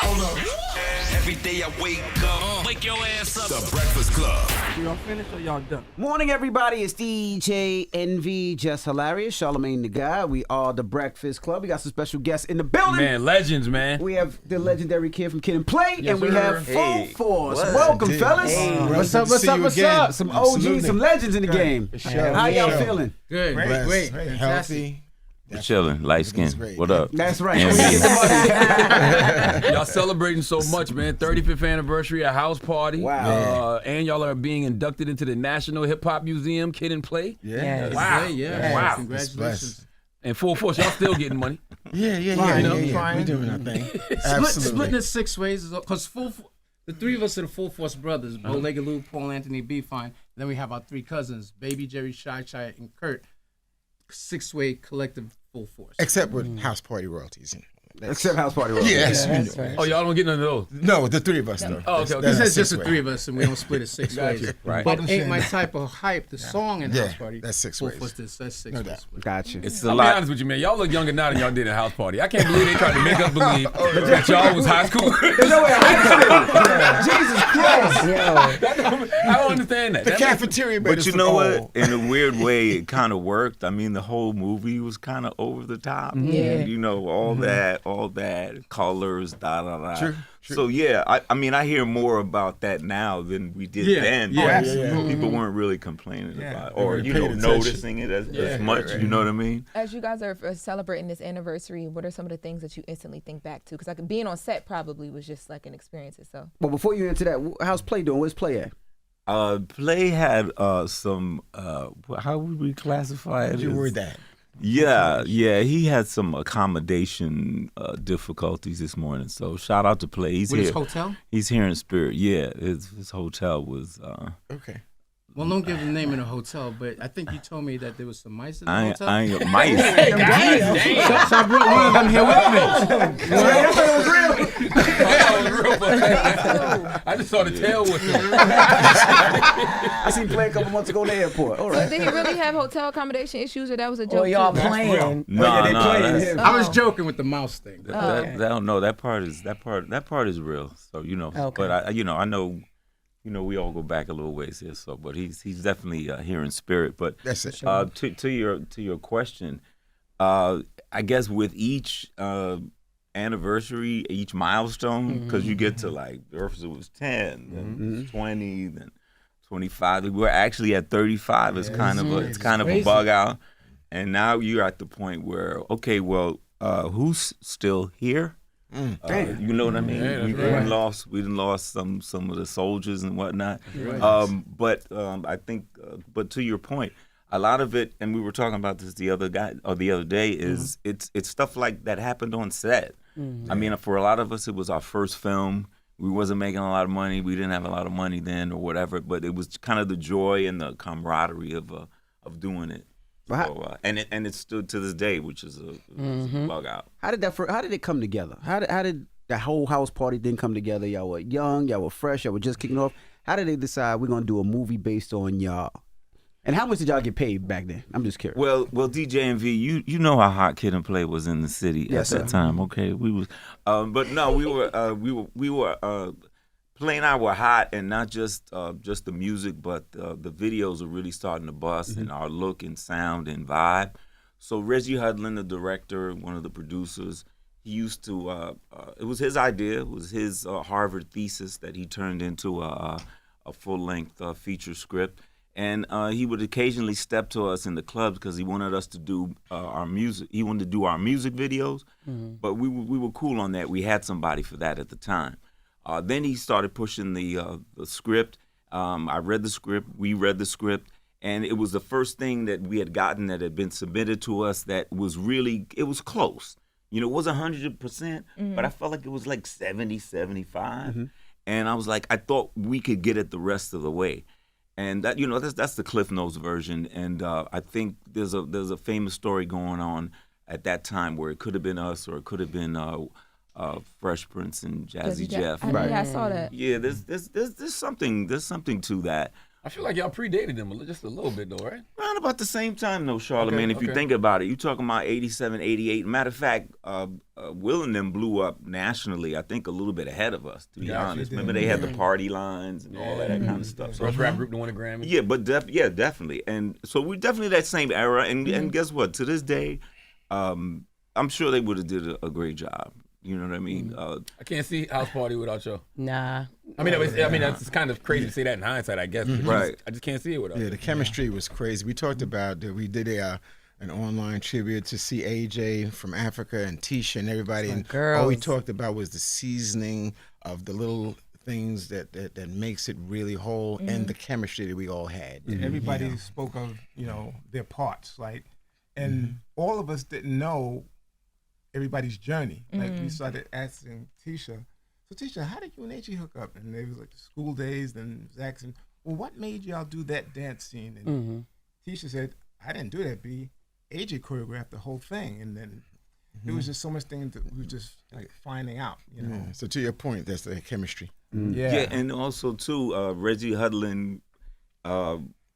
Every day I wake up, wake your ass up. The Breakfast Club. Y'all finished or y'all done? Morning, everybody. It's DJ Envy, Jess Hilarious, Charlamagne the Guy. We are the Breakfast Club. We got some special guests in the building. Man, legends, man. We have the legendary kid from Kid and Play, and we have Full Force. what? Welcome, fellas. What's up? What's up? Some OGs, some legends in the game. How y'all feeling? Good. Great. Healthy. We're chilling, light skin. What up? That's right. Yeah, We get the money. Y'all celebrating so much, man. 35th anniversary, a house party. Wow. And y'all are being inducted into the National Hip Hop Museum, Kid and Play. Yeah. Wow. Yeah. Wow. Congratulations. And Full Force, y'all still getting money. Yeah. We're doing our thing. Splitting it 6 ways because the three of us are the Full Force brothers: Bow-Legged Lou, Paul Anthony, B Fine. Then we have our 3 cousins: Baby, Jerry, Shy, and Kurt. 6-way collective Full Force. Except with house party royalties. Except house party. Roll. Yes. Right. Oh, y'all don't get none of those? No, the 3 of us, though. Oh, okay. This is just the 3 of us, and we don't split it 6 ways. Right. But Ain't My Type of Hype, the song in House Party. That's 6 Full ways. Force, that's 6 No ways. doubt. Gotcha. It's a I'll lot. be honest with you, man. Y'all look younger now than y'all did at house party. I can't believe they tried to make us believe that y'all was high school. There's no way Jesus Christ. I don't understand that. The cafeteria made But us you look know what? old. In a weird way, it kind of worked. I mean, the whole movie was kind of over the top. Yeah. You know, all that, colors, da. True. So, yeah, I mean, I hear more about that now than we did Yeah. then. Yeah. But people weren't really complaining about it. They Or, weren't you paying know, attention. noticing it as much. You know what I mean? As you guys are celebrating this anniversary, what are some of the things that you instantly think back to? Because being on set probably was just like an experience itself. Well, before you answer that, how's Play doing? Where's Play at? Play had some, how would we classify it? You were that. Yeah, he had some accommodation difficulties this morning. So shout out to Play. He's With here. his hotel? He's here in spirit. Yeah, his hotel was. Okay. Well, don't give the name of the hotel, but I think you told me that there was some mice in the I hotel. ain't mice. So I brought one of them here with me. I just saw the tail with him. I seen Play a couple months ago in the airport. All So right. did he really have hotel accommodation issues, or that was a joke? Or y'all too? playing? No, they playing that's- him. I was joking with the mouse thing. that part is real. So Okay. but I know we all go back a little ways here. So, but he's definitely here in spirit. But That's it. to your question, I guess with each anniversary, each milestone, because you get to like first it was 10, then 20, then 25. We're actually at 35. It's kind of a bug out, and now you're at the point where who's still here? You know what I mean? Yeah, we that's didn't lost some of the soldiers and whatnot. But I think, but to your point, a lot of it, and we were talking about this the other day, is it's stuff like that happened on set. I mean, for a lot of us, it was our first film. We wasn't making a lot of money. We didn't have a lot of money then, or whatever. But it was kind of the joy and the camaraderie of doing it. So, and it's still to this day, which is a bug out. How did it come together? How did the whole house party thing come together? Y'all were young, y'all were fresh, y'all were just kicking off. How did they decide we're gonna do a movie based on y'all? And how much did y'all get paid back then? I'm just curious. Well, DJ and V, you know how hot Kid and Play was in the city Yes, at that sir. time. Okay, we was, but no, we were. Play and I were hot, and not just the music, but the videos were really starting to bust, and our look and sound and vibe. So Reggie Hudlin, the director, one of the producers, he used to. It was his idea. It was his Harvard thesis that he turned into a full-length feature script. And he would occasionally step to us in the clubs because he wanted us to do our music. He wanted to do our music videos, but we were cool on that. We had somebody for that at the time. Then he started pushing the script. I read the script. We read the script. And it was the first thing that we had gotten that had been submitted to us that was really, it was close. You know, it wasn't 100%, but I felt like it was like 70, 75. And I was like, I thought we could get it the rest of the way. And that, that's the Cliff Notes version. And I think there's a famous story going on at that time where it could have been us or it could have been Fresh Prince and Jazzy Jeff. I saw that. Yeah, there's something to that. I feel like y'all predated them just a little bit, though, right? Around about the same time, though, Charlamagne, if you think about it. You talking about 87, 88. Matter of fact, Will and them blew up nationally, I think, a little bit ahead of us, to be honest. Remember, they had the party lines and all that kind of stuff. So, First rap group to win a Grammy. yeah, but definitely. And so we're definitely that same era. And guess what? To this day, I'm sure they would have did a great job. You know what I mean? I can't see House Party without y'all. Nah. I mean, that's kind of crazy to say that in hindsight, I guess. But Right. I just can't see it without Yeah, you. the chemistry was crazy. We talked about that. We did an online tribute to see AJ from Africa and Tisha and everybody. And all we girls. talked about was the seasoning of the little things that makes it really whole and the chemistry that we all had. Everybody spoke of, their parts, like, and all of us didn't know everybody's journey. Like, we started asking Tisha, so Tisha, how did you and AJ hook up? And they was like school days, then Zach said, well, what made y'all do that dance scene? And Tisha said, I didn't do that, B. AJ choreographed the whole thing. And then it was just so much things that we were just like finding out, Yeah. So to your point, that's the chemistry. Yeah, and also, too, Reggie Hudlin,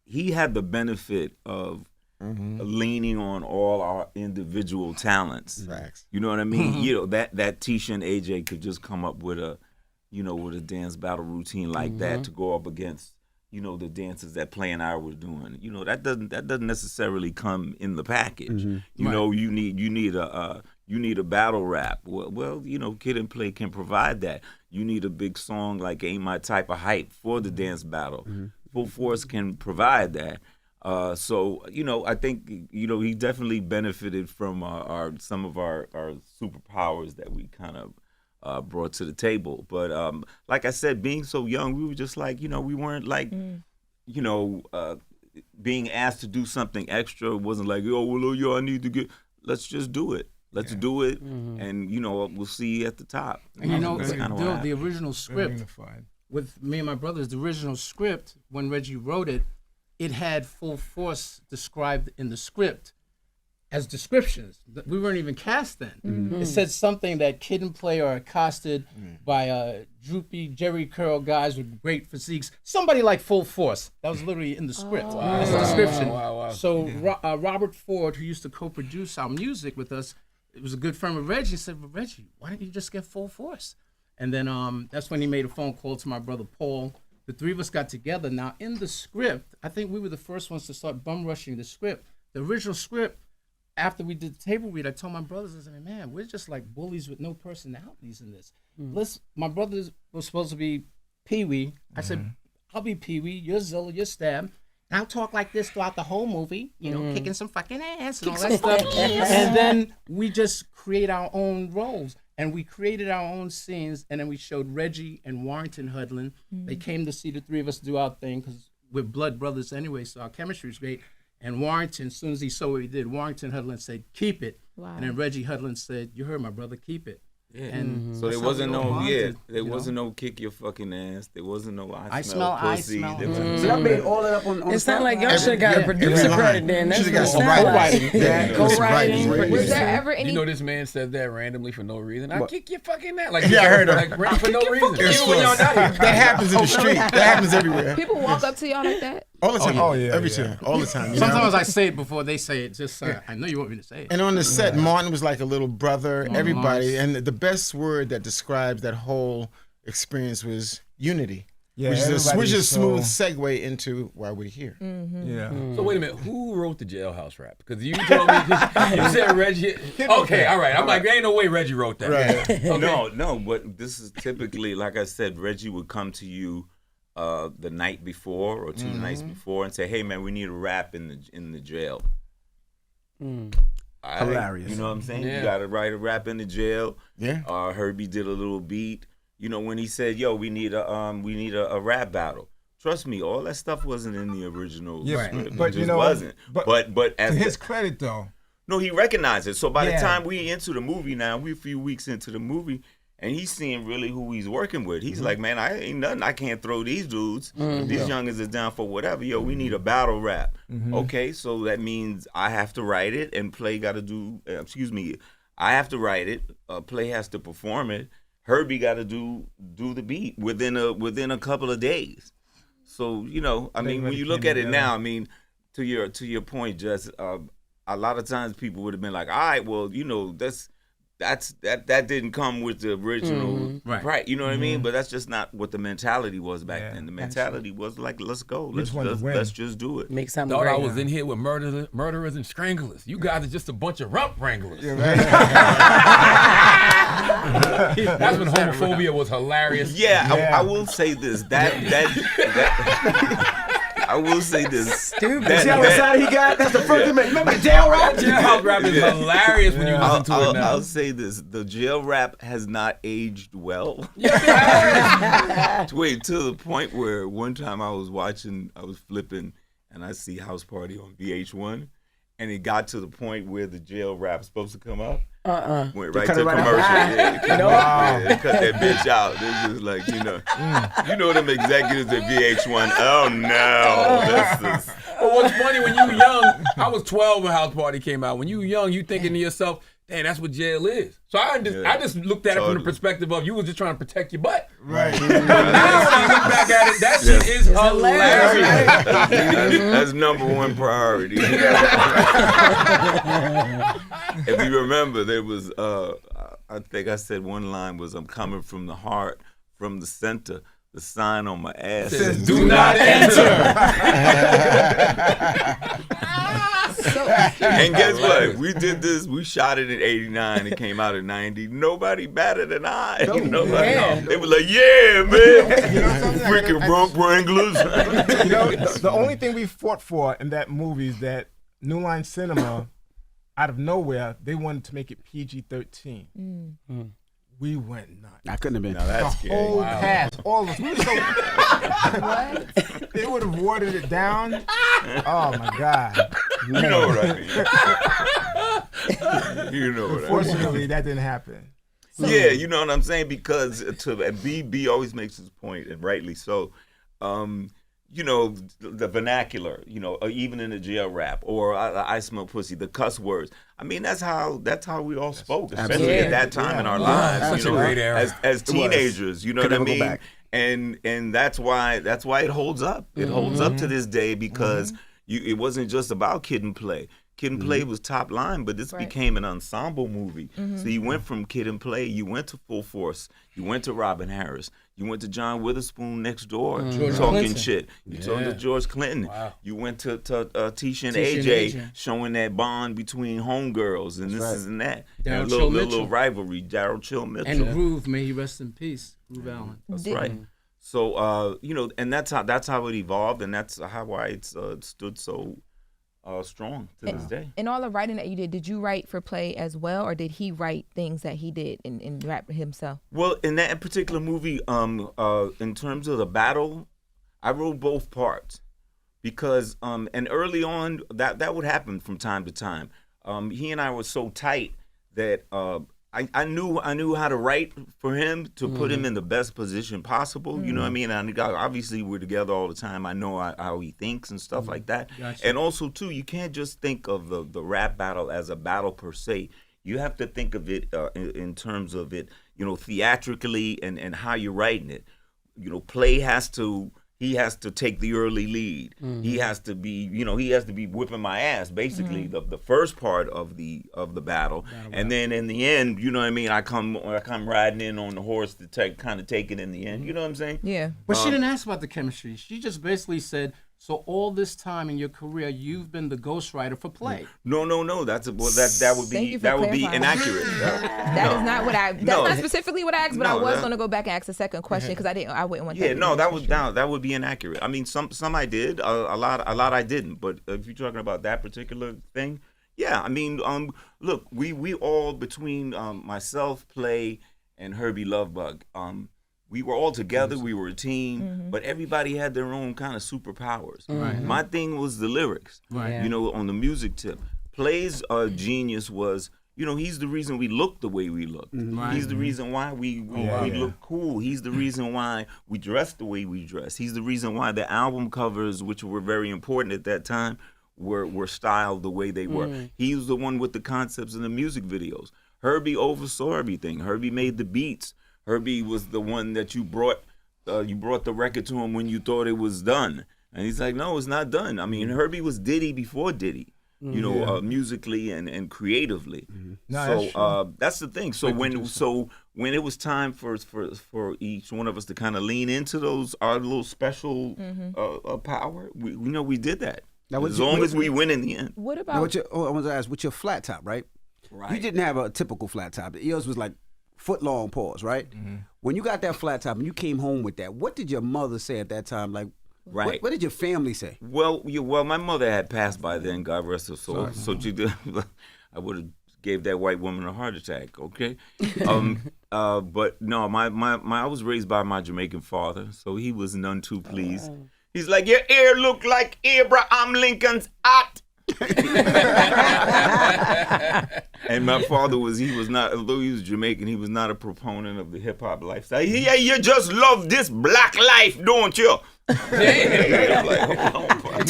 he had the benefit of leaning on all our individual talents. Facts. You know what I mean? You know, that Tisha and AJ could just come up with a dance battle routine like that to go up against, the dances that Play and I were doing. That doesn't necessarily come in the package. You know, you need a battle rap. Well, Kid and Play can provide that. You need a big song like Ain't My Type of Hype for the dance battle. Full Force can provide that. So I think he definitely benefited from some of our superpowers that we kind of brought to the table. But like I said, being so young, we were just like we weren't like being asked to do something extra. It wasn't like I need to get. Let's just do it. Let's do it, and we'll see you at the top. And That's kinda what happened. the original script with me and my brothers, the original script when Reggie wrote it. It had Full Force described in the script as descriptions. We weren't even cast then. It said something that Kid and Play are accosted by droopy Jerry curl guys with great physiques. Somebody like Full Force. That was literally in the script. That's the description. Wow. So Robert Ford, who used to co-produce our music with us, it was a good friend of Reggie, said, well, Reggie, why don't you just get Full Force? And then that's when he made a phone call to my brother Paul. The three of us got together. Now, in the script, I think we were the first ones to start bum rushing the script. The original script, after we did the table read, I told my brothers, I said, man, we're just like bullies with no personalities in this. My brothers were supposed to be Pee-wee. I said, I'll be Pee-wee, you're Zilla, you're Stab. And I'll talk like this throughout the whole movie, kicking some fucking ass and all that stuff. And then we just create our own roles. And we created our own scenes, and then we showed Reggie and Warrington Hudlin. They came to see the three of us do our thing because we're blood brothers anyway, so our chemistry was great. And Warrington, as soon as he saw what we did, Warrington Hudlin said, keep it. Wow. And then Reggie Hudlin said, you heard my brother, keep it. Yeah. And So there that's how wasn't we all no bonded, there wasn't no kick your fucking ass. There wasn't no I smell pussy. smell. There wasn't- So y'all made all that up on It sounded like y'all should have got a every producer line. credit then. That's Should've what got it some sounded writing. like. Yeah, Co-writing, some writing. Was there producer. ever any? This man said that randomly for no reason. I kick your fucking ass. Like, Yeah, I heard him. Like, for no reason. It's Even when y'all close. not here. That happens in the street. That happens everywhere. People walk up to y'all like that? All the time. Oh, yeah, Every yeah. time. All the time. you know? Sometimes I say it before they say it, just I know you want me to say it. And on the set, Martin was like a little brother, everybody. And the best word that describes that whole experience was unity. Yeah, which is a everybody's smooth so- segue into why we're here. Yeah. So wait a minute, who wrote the Jailhouse Rap? Because you told me, you said Reggie. Okay, all right. I'm like, there ain't no way Reggie wrote that. Right. No, but this is typically, like I said, Reggie would come to you the night before or 2 nights before and say, "Hey man, we need a rap in the jail." All right? Hilarious. You know what I'm saying? Yeah. You got to write a rap in the jail. Yeah. Herbie did a little beat. When he said, "Yo, we need a rap battle." Trust me, all that stuff wasn't in the original Yeah, script. but it just you know, wasn't. but But as To the- his credit, though, no, he recognized it. So by the Yeah. time we into the movie now, we a few weeks into the movie, and he's seeing really who he's working with. He's like, man, I ain't nothing. I can't throw these dudes. If these youngins is down for whatever. Yo, we need a battle rap. Okay, so that means I have to write it, and Play got to do. I have to write it. Play has to perform it. Herbie got to do the beat within a couple of days. So you know, I mean, when you look at it now, I mean, to your point, Jess, a lot of times people would have been like, all right, well, you know, that didn't come with the original, right? You know what I mean? But that's just not what the mentality was back then. The mentality was like, let's go, let's just do it. Make something Thought great. I was in here with murderers and stranglers. You guys are just a bunch of rump wranglers. Yeah, right. That's when homophobia was hilarious. Yeah. I will say this. I will say this. Stupid. See how excited he got? That's the first thing. Remember the jail rap? Jailhouse rap is hilarious when you listen to it now. I'll say this: the jail rap has not aged well. Wait, to the point where one time I was flipping, and I see House Party on VH1, and it got to the point where the jail rap's supposed to come up. Went right to commercial. They cut that bitch out. They just like, you know them executives at VH1. Oh no. But what's funny, when you young, I was 12 when House Party came out. When you young, you thinking to yourself, damn, that's what jail is. So I just looked at it from the perspective of you was just trying to protect your butt. Right. But now when you look back at it, that shit is hilarious. That's number one priority. If you remember, there was, I think I said one line was, I'm coming from the heart, from the center. The sign on my ass says, do not enter. And guess what? We did this. We shot it in '89. It came out in '90. Nobody better than I. They were like, yeah, man. Freaking rump wranglers. The only thing we fought for in that movie is that New Line Cinema, out of nowhere, they wanted to make it PG-13. We went nuts. I couldn't have been. Now that's The whole cast, all of us. We were so. What? They would have watered it down. Oh my God. You know what I mean. You know what I mean. Fortunately, that didn't happen. Yeah, you know what I'm saying? Because B always makes his point, and rightly so. You know, the vernacular, you know, even in the jail rap, or I smell pussy, the cuss words. I mean, that's how we all spoke, especially at that time in our lives. Such a great era. As teenagers, you know what I mean? And that's why it holds up. It holds up to this day because it wasn't just about Kid and Play. Kid and Play was top line, but this became an ensemble movie. So you went from Kid and Play, you went to Full Force, you went to Robin Harris, you went to John Witherspoon next door talking Clinton. Shit. You talking to George Clinton. Wow. You went to Tisha and AJ showing that bond between homegirls and this and that. Daryl little rivalry. Daryl Chill Mitchell. And Groove, may he rest in peace. Groove Allen. That's right. So you know, and that's how it evolved, and that's why it's stood so strong to this day. In all the writing that you did you write for Play as well, or did he write things that he did and rap himself? Well, in that particular movie, in terms of the battle, I wrote both parts because, and early on, that would happen from time to time. He and I were so tight that I knew how to write for him to put him in the best position possible. You know what I mean? And obviously we're together all the time. I know how he thinks and stuff like that. Gotcha. And also too, you can't just think of the rap battle as a battle per se. You have to think of it in terms of it, you know, theatrically and how you're writing it. You know, Play he has to take the early lead. He has to be, whipping my ass, basically, the first part of the battle. And then in the end, you know what I mean, I come riding in on the horse to take it in the end. You know what I'm saying? Yeah. But she didn't ask about the chemistry. She just basically said, so all this time in your career, you've been the ghostwriter for Play. No. That would be inaccurate. That is not what I. That's not specifically what I asked. But I was going to go back and ask a second question because I wouldn't want. That would be inaccurate. I mean, some I did, a lot I didn't. But if you're talking about that particular thing, yeah. I mean, look, we all between myself, Play, and Herbie Lovebug. We were all together. We were a team, but everybody had their own kind of superpowers. My thing was the lyrics, you know, on the music tip. Play's genius was, you know, he's the reason we look the way we look. He's the reason why we look cool. He's the reason why we dress the way we dress. He's the reason why the album covers, which were very important at that time, were styled the way they were. He was the one with the concepts in the music videos. Herbie oversaw everything. Herbie made the beats. Herbie was the one that you brought you brought the record to him when you thought it was done, and he's like, no, it's not done. I mean, Herbie was Diddy before Diddy, you know, musically and creatively. No, that's the thing. So when it was time for each one of us to kind of lean into our little special power, we did that. Now, as long as we win in the end. What Now, about I want to ask, with your flat top, right? Right. You didn't have a typical flat top. Yours was like foot-long paws, right? When you got that flat top and you came home with that, what did your mother say at that time? Like, Right. what did your family say? Well, my mother had passed by then, God rest her soul. So she did, I would have gave that white woman a heart attack, okay? But no, I was raised by my Jamaican father, so he was none too pleased. He's like, your ear look like Abraham Lincoln's hat. And my father he was not, although he was Jamaican, he was not a proponent of the hip hop lifestyle. Yeah, you just love this black life, don't you? I'm like, hold on.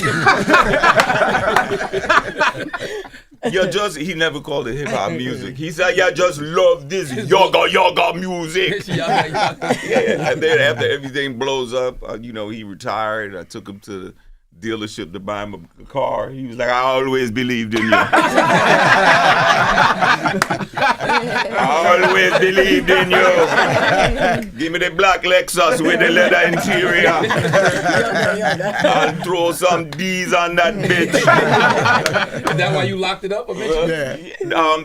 He never called it hip hop music. He said, "You just love this yoga music." Yeah, and then after everything blows up, he retired. I took him to the dealership to buy him a car. He was like, "I always believed in you. I always believed in you. Give me the black Lexus with the leather interior. I'll throw some D's on that bitch." Is that why you locked it up eventually? No,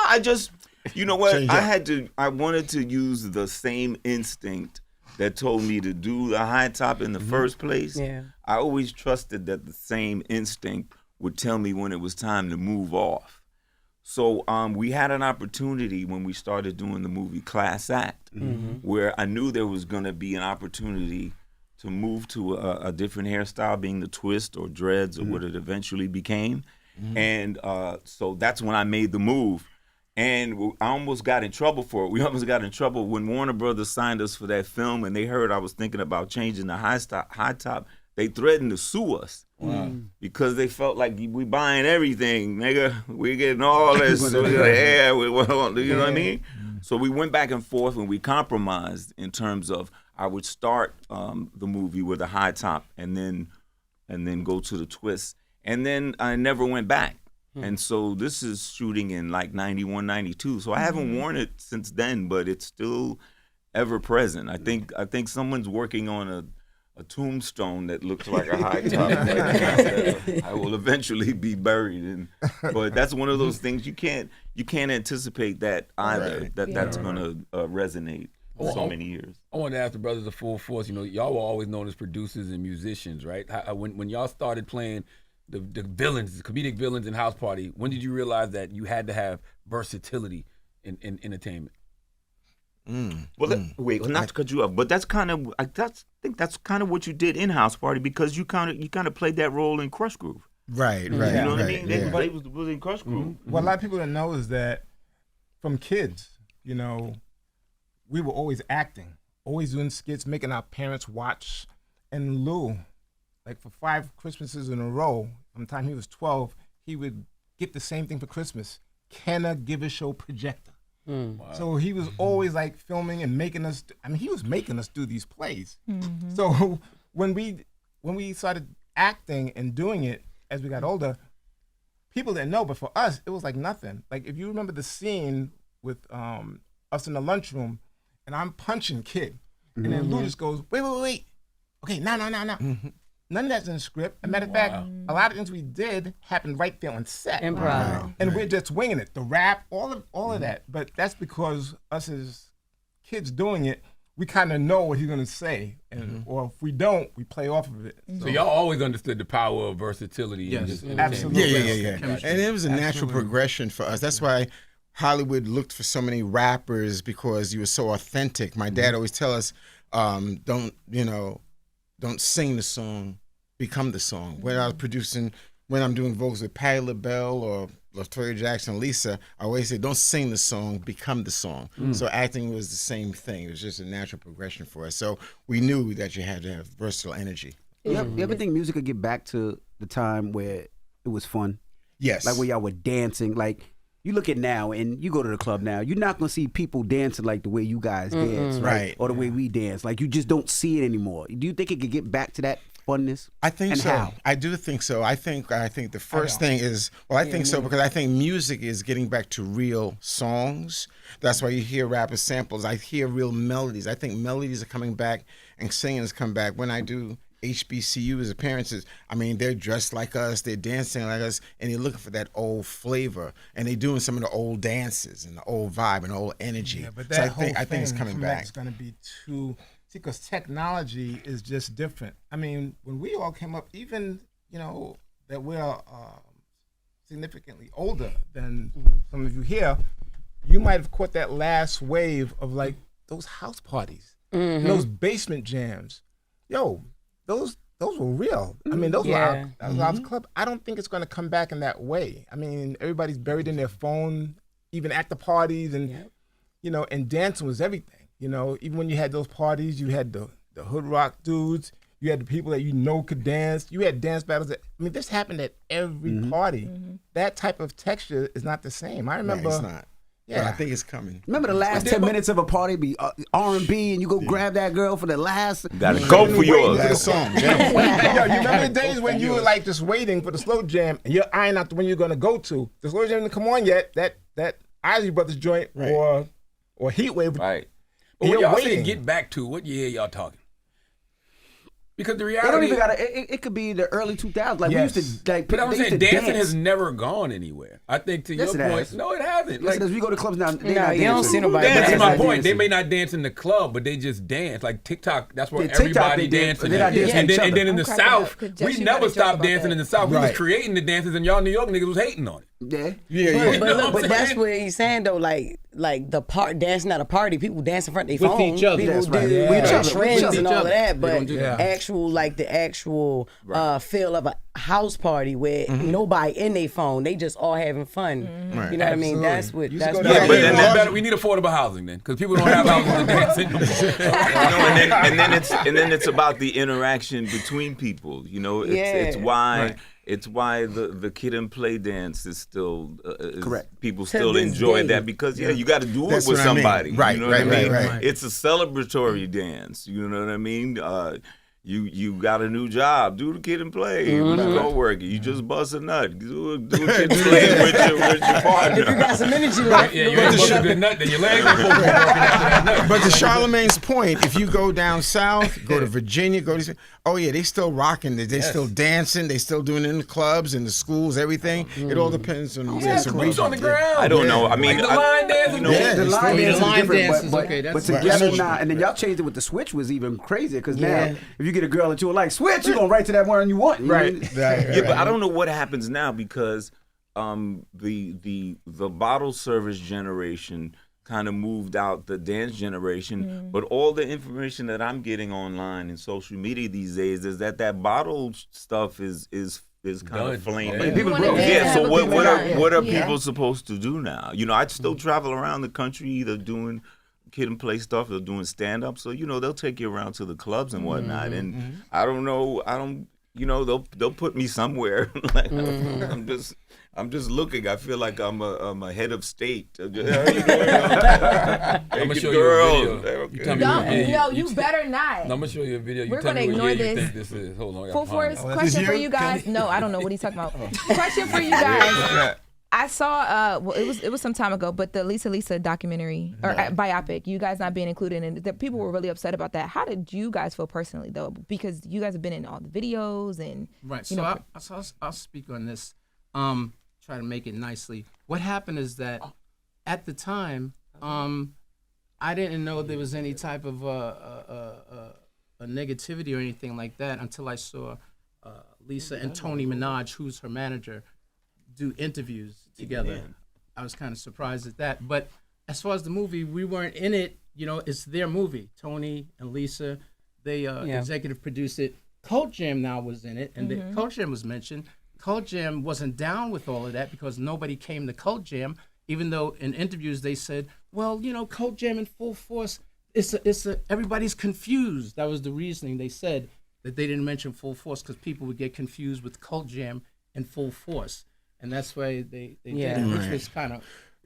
I just, you know what? I wanted to use the same instinct that told me to do the high top in the first place. Yeah. I always trusted that the same instinct would tell me when it was time to move off. So we had an opportunity when we started doing the movie Class Act, where I knew there was going to be an opportunity to move to a different hairstyle, being the twist or dreads or what it eventually became. And so that's when I made the move. And I almost got in trouble for it. We almost got in trouble when Warner Brothers signed us for that film, and they heard I was thinking about changing the high top. They threatened to sue us because they felt like we buying everything, nigga. We getting all this. You know what I mean? So we went back and forth, and we compromised in terms of I would start the movie with a high top, and then go to the twist, and then I never went back. And so this is shooting in like 91, 92. So I haven't worn it since then, but it's still ever present. I think someone's working on a tombstone that looks like a high top. I will eventually be buried in. But that's one of those things you can't anticipate that either. Right. That's gonna resonate for so many years. I wanted to ask the brothers of Full Force. Y'all were always known as producers and musicians, right? When y'all started playing the villains, the comedic villains in House Party, when did you realize that you had to have versatility in entertainment? Wait, not to cut you off, but that's kind of I think that's kind of what you did in House Party, because you kind of played that role in Crush Groove. Right. You know what I mean? Everybody was in Crush Groove. What a lot of people don't know is that from kids, we were always acting, always doing skits, making our parents watch. And Lou, like for 5 Christmases in a row, from the time he was 12, he would get the same thing for Christmas. Can I give a show projector? Wow. So he was always like filming and making us. He was making us do these plays. So when we started acting and doing it as we got older, people didn't know, but for us it was like nothing. Like if you remember the scene with us in the lunchroom, and I'm punching Kid, and then Lou just goes, wait. Okay, no. None of that's in the script. As a matter of fact, a lot of things we did happened right there on set. Improv. And we're just winging it. The rap, all of that. But that's because us as kids doing it, we kind of know what he's going to say. And or if we don't, we play off of it. So y'all always understood the power of versatility. Yes. Absolutely. Yeah. And it was a natural progression for us. That's why Hollywood looked for so many rappers, because you were so authentic. My dad always tell us, don't sing the song, become the song. When I was producing, when I'm doing vocals with Patti LaBelle or LaToya Jackson, Lisa, I always say, don't sing the song, become the song. So acting was the same thing. It was just a natural progression for us. So we knew that you had to have versatile energy. You ever think music could get back to the time where it was fun? Yes. Like where y'all were dancing, like You look at now, and you go to the club now. You're not gonna see people dancing like the way you guys dance, right? Or the way we dance. Like you just don't see it anymore. Do you think it could get back to that funness? I think and so. How? I do think so. I think the first thing is, I think so because I think music is getting back to real songs. That's why you hear rapper samples. I hear real melodies. I think melodies are coming back and singing has come back. When I do HBCU as appearances, I mean, they're dressed like us, they're dancing like us, and they're looking for that old flavor, and they're doing some of the old dances and the old vibe and the old energy. Yeah, but so that I think it's coming back. It's going to be too, because technology is just different. I mean, when we all came up, even, that we're significantly older than some of you here, you might have caught that last wave of like those house parties, those basement jams. Yo, those were real. I mean, those were our club. I don't think it's going to come back in that way. I mean, everybody's buried in their phone, even at the parties, and and dancing was everything. Even when you had those parties, you had the hood rock dudes, you had the people that could dance. You had dance battles. This happened at every party. That type of texture is not the same. I remember. Right, it's not. Yeah, but I think it's coming. Remember the last 10 minutes of a party be R&B, and you go grab that girl for the last. Gotta go for yours. Last song. Yo, you remember the days when you were like just waiting for the slow jam, and you're eyeing out the one you're gonna go to. The slow jam didn't come on yet. That Isley Brothers joint or Heatwave. Right. But when y'all say get back to, what year y'all talking? Because the reality, they don't even gotta. It could be the early 2000s. Like we used to like. But I'm saying dancing has never gone anywhere. I think to your point, no, it hasn't. Listen, as we go to clubs now, you don't see nobody. That's my point. They may not dance in the club, but they just dance. Like TikTok, that's where everybody dances. And then in the South, we never stopped dancing in the South. We was creating the dances, and y'all New York niggas was hating on it. Yeah. But look, but that's what he's saying though. Like the part dancing at a party, people dance in front of their phone. With each other. People do trends and all of that. But the actual feel of a house party where nobody in their phone, they just all having fun. Right. You know what I mean? That's what. That's what but then we need affordable housing then, because people don't have houses to dance in. And then it's about the interaction between people. It's why. Right. It's why the kid and play dance is still correct. People still enjoy that because you got to do it with somebody. Right, you know what I mean? Right. It's a celebratory dance. You know what I mean? You got a new job. Do the kid and play. Go work it. You just bust a nut. Do a kid and play with your partner. If you got some energy left, you ain't bust a good nut, then your legs are working after that nut. But to Charlamagne's point, if you go down south, go to Virginia, they still rocking. They still dancing. They still doing it in the clubs, in the schools, everything. It all depends on boots on the ground. I don't know. I mean, the line dancing. The line dance is different, okay. But together now, and then y'all changed it with the switch was even crazier because now if you get a girl that you like switch, you're gonna right to that one you want. Right. But I don't know what happens now because the bottle service generation kind of moved out the dance generation, but all the information that I'm getting online and social media these days is that bottle stuff is kind of flaming. So what are people supposed to do now? I still travel around the country either doing kid and play stuff or doing stand up. So they'll take you around to the clubs and whatnot. And I don't know. They'll put me somewhere. Like I'm just looking. I feel like I'm a head of state. I'm gonna show you a video. No, you better not. I'm gonna show you a video. We're gonna ignore this. You think this is. Hold on. Full force. Question for you guys. No, I don't know what he's talking about. Question for you guys. I saw, it was some time ago, but the Lisa documentary or biopic, you guys not being included in it, people were really upset about that. How did you guys feel personally though? Because you guys have been in all the videos and right. I'll speak on this. Try to make it nicely. What happened is that at the time, I didn't know there was any type of a negativity or anything like that until I saw Lisa and Tony Minaj, who's her manager, do interviews together. I was kind of surprised at that. But as far as the movie, we weren't in it. It's their movie. Tony and Lisa, they executive produced it. Cult Jam now was in it, and Cult Jam was mentioned. Cult Jam wasn't down with all of that because nobody came to Cult Jam, even though in interviews they said, well, Cult Jam in full force, everybody's confused. That was the reasoning. They said that they didn't mention full force because people would get confused with Cult Jam and full force. and that's why they Yeah. did it, which Right. was kind of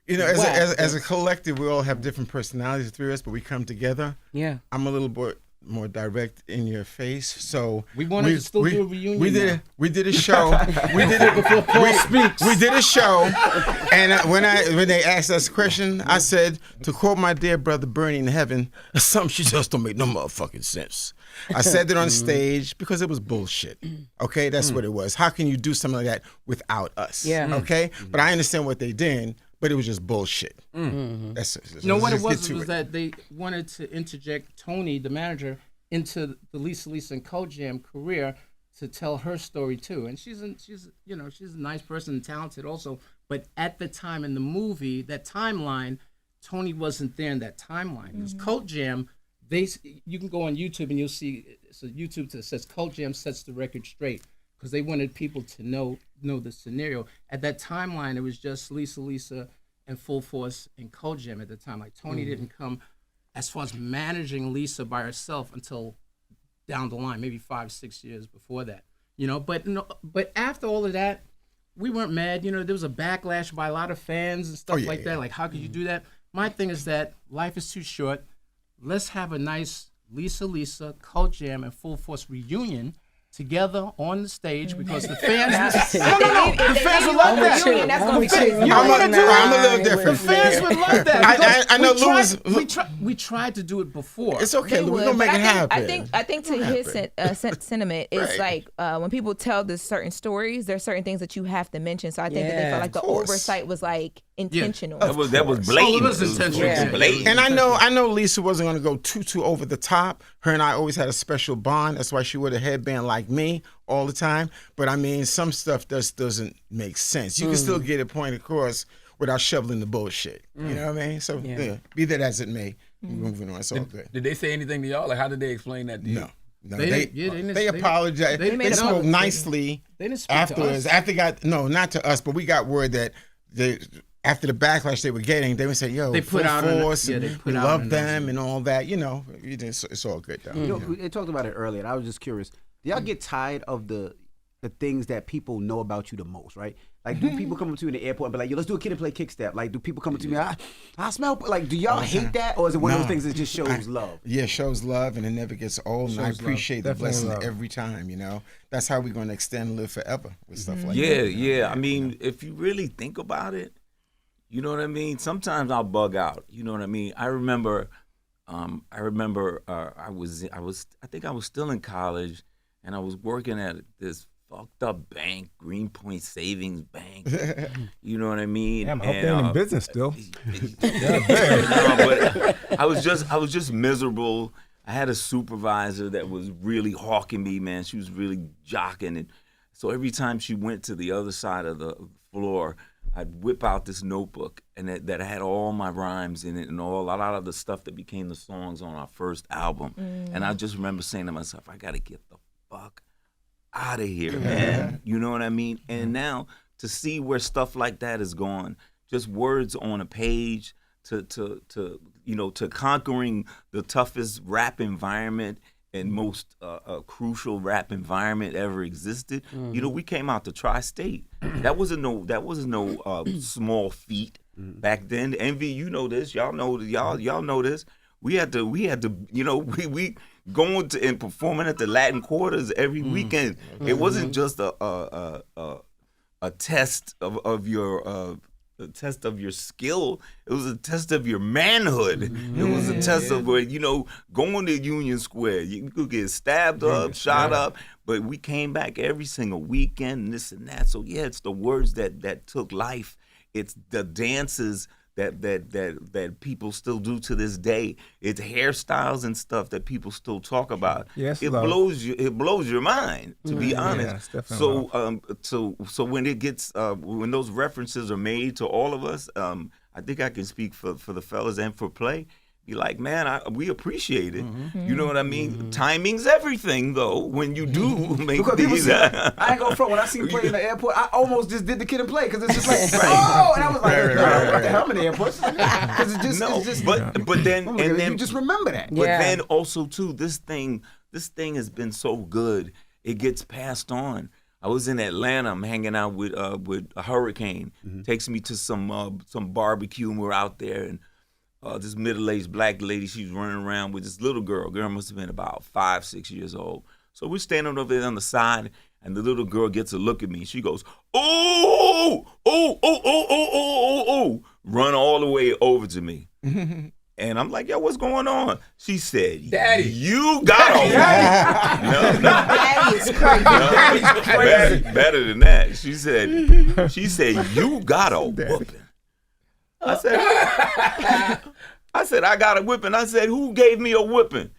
as a collective, we all have different personalities, the three of us, but we come together. Yeah. I'm a little bit more direct in your face, so We wanted to still do a reunion We did now. we did a show. we did it before Paul speaks. We did a show, and when they asked us a question, I said, to quote my dear brother Bernie in heaven, "Some shit just don't make no motherfucking sense." I said it on stage because it was bullshit. Okay, that's what it was. How can you do something like that without us? Yeah. Okay, but I understand what they did. But it was just bullshit. That's You know what it let's get was? to Was that they wanted to interject Tony, the manager, into the Lisa and Cult Jam career to tell her story too. And she's a nice person and talented also. But at the time in the movie, that timeline, Tony wasn't there in that timeline. Because Cult Jam, you can go on YouTube and you'll see it's a YouTube that says Cult Jam sets the record straight. Because they wanted people to know the scenario. At that timeline, it was just Lisa, and Full Force and Cult Jam at the time. Like Tony didn't come as far as managing Lisa by herself until down the line, maybe 5-6 years before that. But after all of that, we weren't mad. There was a backlash by a lot of fans and stuff like that. Like, how could you do that? My thing is that life is too short. Let's have a nice Lisa, Cult Jam, and Full Force reunion together on the stage because the fans the fans would love that. I'm a little different. The fans would love that. I know we tried to do it before. It's okay. We're gonna make it happen. I think to his sentiment, it's Right. like when people tell the certain stories, there's certain things that you have to mention. So I think that they felt like the oversight was like intentional. That was blatant. It was intentional. It was blatant. And I know Lisa wasn't gonna go too over the top. Her and I always had a special bond. That's why she wore a headband like me all the time. But I mean, some stuff just doesn't make sense. You can still get a point across without shoveling the bullshit. You know what I mean? So be that as it may, we're moving on. It's all good. Did they say anything to y'all? Like, how did they explain that to you? No, They they apologized. They spoke nicely They didn't speak afterwards. to us. After not to us, but we got word that after the backlash they were getting, they would say, "Yo, They put Full out an- Force, yeah, they and put we out love an them and all that." It's all good though. They talked about it earlier, and I was just curious. Do y'all get tired of the things that people know about you the most, right? Like, do people come up to you in the airport and be like, "Yo, let's do a kid and play kick step"? Like, do people come up to me, I smell, like, do y'all hate that? Or is it one of those things that just shows love? Yeah, shows love, and it never gets old. And I appreciate the blessing every time. That's how we're going to extend and live forever with stuff like that. Yeah. I mean, if you really think about it, you know what I mean? Sometimes I'll bug out. You know what I mean? I remember I think I was still in college, and I was working at this fucked up bank, Greenpoint Savings Bank. You know what I mean? Damn, I hope they're in business still. But I was just miserable. I had a supervisor that was really hawking me, man. She was really jocking, and so every time she went to the other side of the floor, I'd whip out this notebook and that had all my rhymes in it and a lot of the stuff that became the songs on our first album. And I just remember saying to myself, I gotta get the fuck out of here, man. You know what I mean? And now to see where stuff like that is gone, just words on a page, to conquering the toughest rap environment and most crucial rap environment ever existed. We came out to Tri-State. That wasn't no small feat back then. Envy, you know this. Y'all know this. We had to we going to and performing at the Latin Quarters every weekend. It wasn't just a test of your a test of your skill. It was a test of your manhood. It was a test of where, going to Union Square, you could get stabbed up, shot up, but we came back every single weekend and this and that. So yeah, it's the words that took life. It's the dances that people still do to this day. It's hairstyles and stuff that people still talk about. Yes, it blows your mind, to be honest. So when it gets when those references are made to all of us, I think I can speak for the fellas and for Play. Be like, man, we appreciate it. You know what I mean? Timing's everything, though. When you do make these, I ain't gonna front. When I seen Play in the airport, I almost just did the Kid and Play because it's just like, oh, and I was like, what the hell, I'm in the airport? Because it's just, but then you just remember that. But then also too, this thing has been so good. It gets passed on. I was in Atlanta. I'm hanging out with a hurricane. Takes me to some barbecue, and we're out there, and this middle-aged black lady, she's running around with this little girl. Girl must have been about 5, 6 years old. So we're standing over there on the side, and the little girl gets a look at me. She goes, "Oh, oh, oh, oh, oh, oh, oh, oh!" Run all the way over to me. And I'm like, yo, what's going on? She said, Daddy, you got a no, Daddy is crazy. no, better than that. She said, you got a whooping. I said, I got a whipping. I said, who gave me a whipping?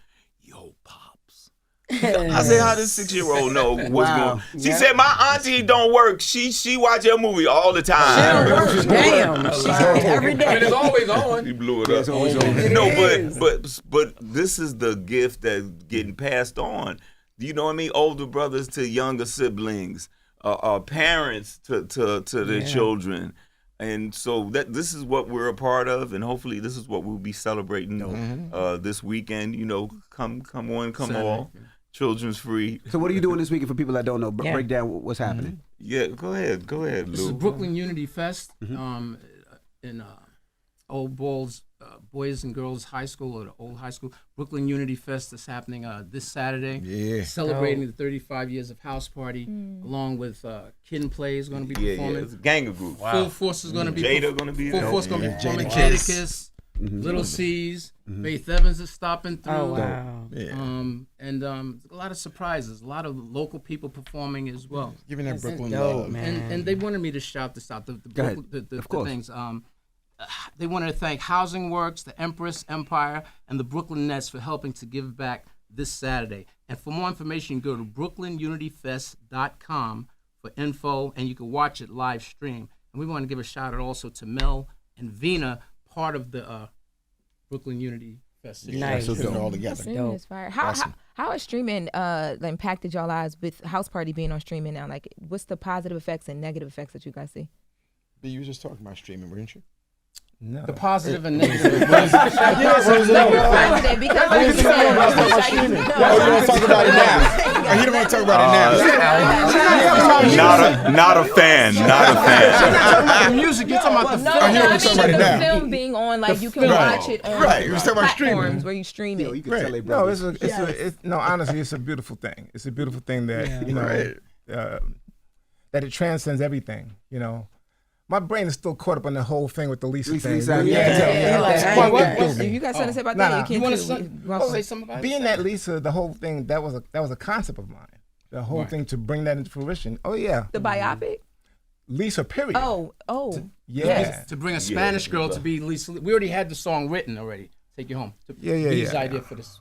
Yo, Pops. I said, how does 6-year-old know what's going on? She said, my auntie don't work. She watch her movie all the time. Damn. She's every day. And it's always on. He blew it up. It's always on. You know, but this is the gift that's getting passed on. You know what I mean? Older brothers to younger siblings, parents to their children. And so this is what we're a part of, and hopefully this is what we'll be celebrating this weekend. You know, come one, come all. Children's free. So what are you doing this weekend for people that don't know? Break down what's happening. Yeah, go ahead, Lou. This is Brooklyn Unity Fest in Old Balls Boys and Girls High School, or the old high school. Brooklyn Unity Fest is happening this Saturday. Yeah. Celebrating the 35 years of House Party, along with Kid and Play is going to be performing. Yeah, it's a gang of groups. Wow. Full Force is going to be Jada going to be Full there. Force going to be performing. Jadakiss, Little C's, Faith Evans is stopping through. Oh, wow. And a lot of surprises, a lot of local people performing as well. Giving that Brooklyn dope, love. man. And they wanted me to shout this out. The things. They wanted to thank Housing Works, the Empress Empire, and the Brooklyn Nets for helping to give back this Saturday. And for more information, go to brooklynunityfest.com for info, and you can watch it live stream. And we want to give a shout out also to Mel and Vina, part of the Brooklyn Unity Fest. Nice. So put it all together. Streaming is fire. How has streaming impacted y'all lives with House Party being on streaming now? Like, what's the positive effects and negative effects that you guys see? But you were just talking about streaming, weren't you? No. The positive and negative. Positive because like you said, You want to talk about it now? Or you don't want to talk about it now? Not a fan. The music, you're talking about the No, I mean the film being on, like you can watch it on Right, you're talking about platforms streaming. where you stream it. You can tell they No, brothers. no. Honestly, it's a beautiful thing. It's a beautiful thing that that it transcends everything. You know, my brain is still caught up on the whole thing with the Lisa thing. You got something to say about that? You want to say something about it? Being that Lisa, the whole thing that was a concept of mine. The whole thing to bring that into fruition. Oh yeah. The biopic. Lisa, period. Oh. Yeah. To bring a Spanish girl to be Lisa. We already had the song written already. Take You Home. His idea for this.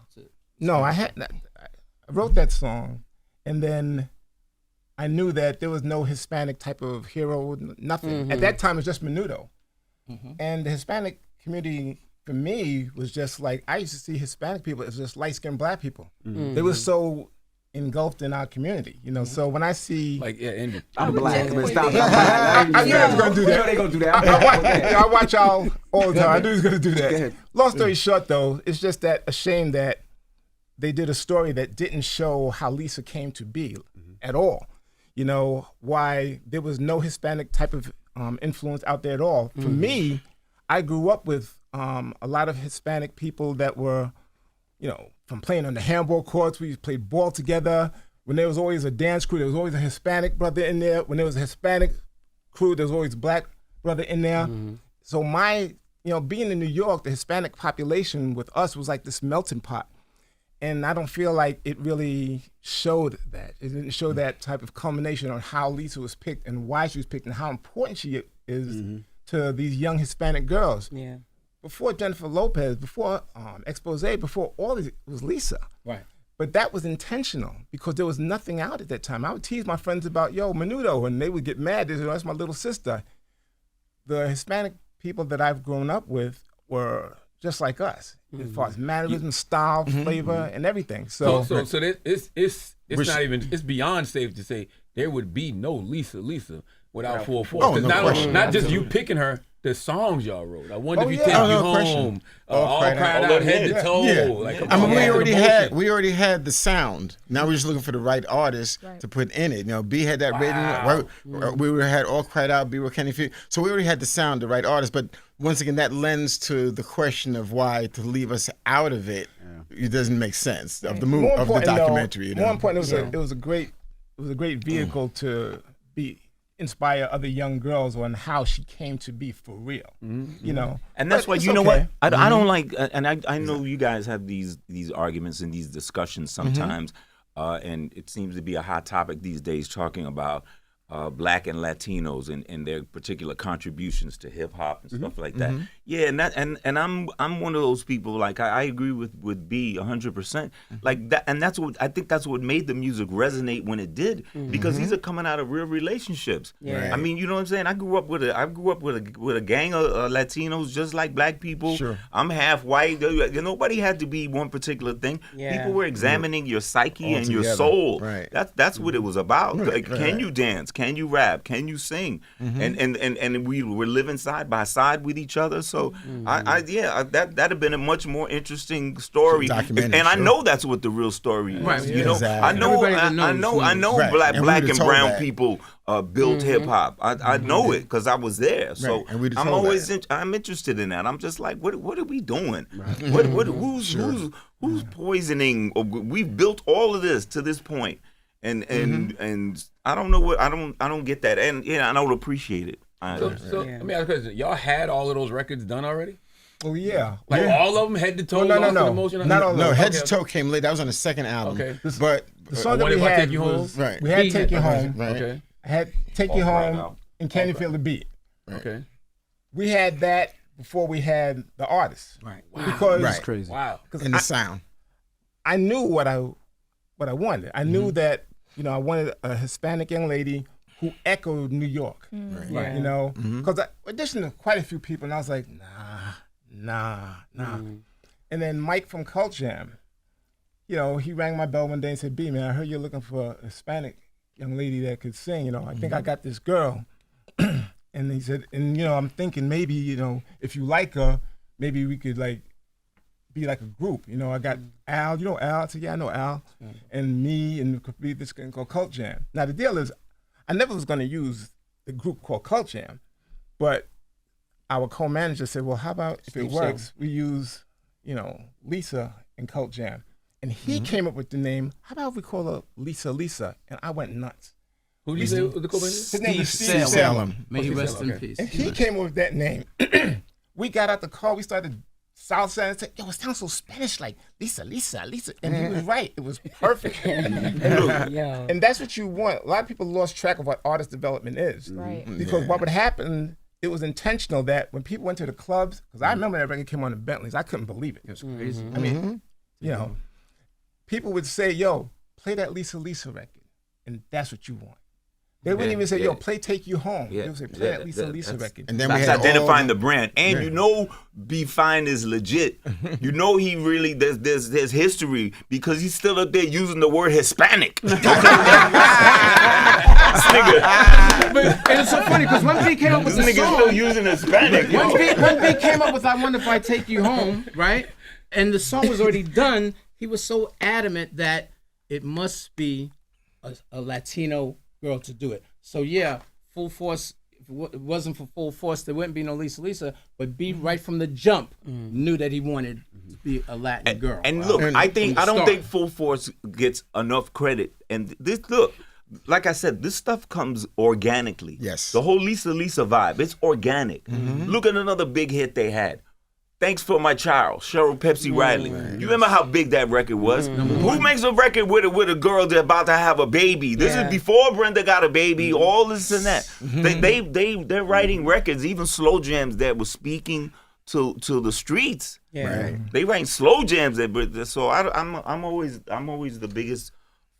No, I wrote that song, and then I knew that there was no Hispanic type of hero, nothing. At that time, it was just Menudo. And the Hispanic community, for me, was just like, I used to see Hispanic people as just light-skinned black people. They were so engulfed in our community, you know. So when I see... I'm black. Stop. I knew he was going to do that. They gonna do that. I watch y'all all the time. I knew he was going to do that. Long story short, though, it's just that a shame that they did a story that didn't show how Lisa came to be at all. You know, why there was no Hispanic type of influence out there at all. For me, I grew up with a lot of Hispanic people that were, you know, from playing on the handball courts. We played ball together. When there was always a dance crew, there was always a Hispanic brother in there. When there was a Hispanic crew, there was always a black brother in there. So being in New York, the Hispanic population with us was like this melting pot. And I don't feel like it really showed that. It didn't show that type of culmination on how Lisa was picked and why she was picked and how important she is to these young Hispanic girls. Yeah. Before Jennifer Lopez, before Expose, before all this, it was Lisa. Right. But that was intentional because there was nothing out at that time. I would tease my friends about, Menudo, and they would get mad. They said, that's my little sister. The Hispanic people that I've grown up with were just like us, as far as mannerism, style, flavor, and everything. So it's not even, it's beyond safe to say there would be no Lisa without 4-4. Oh, no question. Not just you picking her, the songs y'all wrote. I wonder if you yeah. take Oh, you no home, question. all cried out, head to toe. Yeah. Like, come I mean, on, we already had the sound. Now we're just looking for the right artist to put in it. You know, B had that rating. We had all cried out. B were Kenny Few. So we already had the sound, the right artist. But once again, that lends to the question of why to leave us out of it. It doesn't make sense of the movie, of the documentary. More important, it was a great vehicle to inspire other young girls on how she came to be for real. You know, and that's why you know what I don't like, and I know you guys have these arguments and these discussions sometimes, and it seems to be a hot topic these days talking about Black and Latinos and their particular contributions to hip hop and stuff like that. Yeah, and I'm one of those people. Like I agree with B 100%. Like that, and that's what I think. That's what made the music resonate when it did, because these are coming out of real relationships. Yeah. I mean, you know what I'm saying? I grew up with a gang of Latinos, just like Black people. Sure. I'm half white. Nobody had to be one particular thing. Yeah. People were examining your psyche All and your together. soul. Right. That's what it was about. Right, Like, can you dance? Can you rap? Can you sing? And we were living side by side with each other. So that'd have been a much more interesting story. Documentary, And I sure. know that's what the real story is. Right, You know, exactly. I know Right. black And we'd have and told brown that. people built hip hop. I know it because I was there. So Right. And we'd have I'm told always that. I'm interested in that. I'm just like, what are we doing? Who's poisoning? We've built all of this to this point. And I don't know what I don't get that, and I don't appreciate it. So let me ask a question. Y'all had all of those records done already? oh yeah, Like all of them, head to toe? No, Lost in no. Emotion? Not all of No, them. Head to Toe came late. That was on the second album. Okay. But The song that What we If I had Take You Home? was Right. we had B Take You had- Home. right. Okay. Had Take You Right Home now. and Can You Feel the Beat. Okay. We had that before we had the artist. Right. Because Right. Crazy. Wow. And the sound. I knew what I wanted. I knew that I wanted a Hispanic young lady who echoed New York. Right. You know, because I auditioned to quite a few people, and I was like, nah. And then Mike from Cult Jam, he rang my bell one day and said, "B, man, I heard you're looking for a Hispanic young lady that could sing. I think I got this girl." And he said, I'm thinking maybe, if you like her, maybe we could be like a group. I got Al. You know Al? I said, yeah, I know Al. And me, and it could be this thing called Cult Jam. Now, the deal is, I never was going to use the group called Cult Jam, but our co-manager said, well, how about if it works, we use, Lisa in Cult Jam. And he came up with the name, how about if we call her Lisa? And I went nuts. Who did you say was the co-manager? His name is Steve Steve Salem. Salem. May he rest in Okay. peace. And he came up with that name. We got out the car, we started salsa and said, yo, it sounds so Spanish, like Lisa. And he was right. It was perfect. And that's what you want. A lot of people lost track of what artist development is. Right. Because what would happen, it was intentional that when people went to the clubs, because I remember that record came on the Bentleys, I couldn't believe it. It was crazy. I mean, people would say, yo, play that Lisa record. And that's what you want. They wouldn't even say, yo, play Take You Home. They would say, play that Lisa record. And then we That's had identifying the brand, and B Fine is legit. He really there's history because he's still up there using the word Hispanic. This nigga, But it's so funny because when B came up with this the nigga song, still using Hispanic. yo. when B came up with I Wonder If I Take You Home, right? And the song was already done, he was so adamant that it must be a Latino girl to do it. So yeah, Full Force, if it wasn't for Full Force, there wouldn't be no Lisa. But B right from the jump knew that he wanted to be a Latin girl. And look, I don't think Full Force gets enough credit. And like I said, this stuff comes organically. Yes. The whole Lisa vibe, it's organic. Look at another big hit they had. Thanks for My Child, Cheryl Pepsi Riley. You remember how big that record was? Who makes a record with a girl that's about to have a baby? This is before Brenda got a baby, all this and that. They're writing records, even slow jams that were speaking to the streets. Yeah. Right. They write slow jams so I'm always the biggest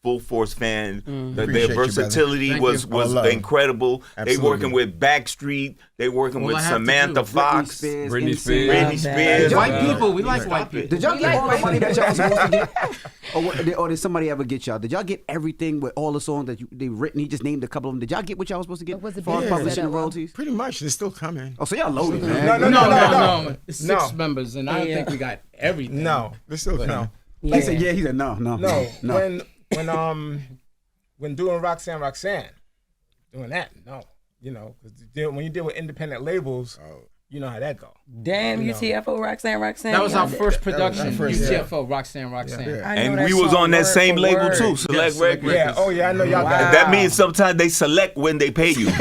Full Force fan. Their Appreciate you, versatility brother. was incredible. Absolutely. They working with Backstreet. They working with Samantha Fox. Britney Spears. Britney Spears. White people, we like white people. Did y'all get all the money that y'all was supposed to get? Or did somebody ever get y'all? Did y'all get everything with all the songs that they written? He just named a couple of them. Did y'all get what y'all was supposed to get? Was it For big? publishing Set and up? royalties? Pretty much, they're still coming. Oh, so y'all loaded, man. No. It's 6 members, and I don't think we got everything. No, They're still coming. no, He said, yeah. He said, no. When doing Roxanne, doing that, no, because when you deal with independent labels, you know how that go. Damn, UTFO, Roxanne. That was our first production. first, UTFO, Roxanne. I know And that we was song on that word same for label word. too, Select Select Records. Yeah, oh yeah, I know y'all got Wow. That means sometimes they select when they pay you. You're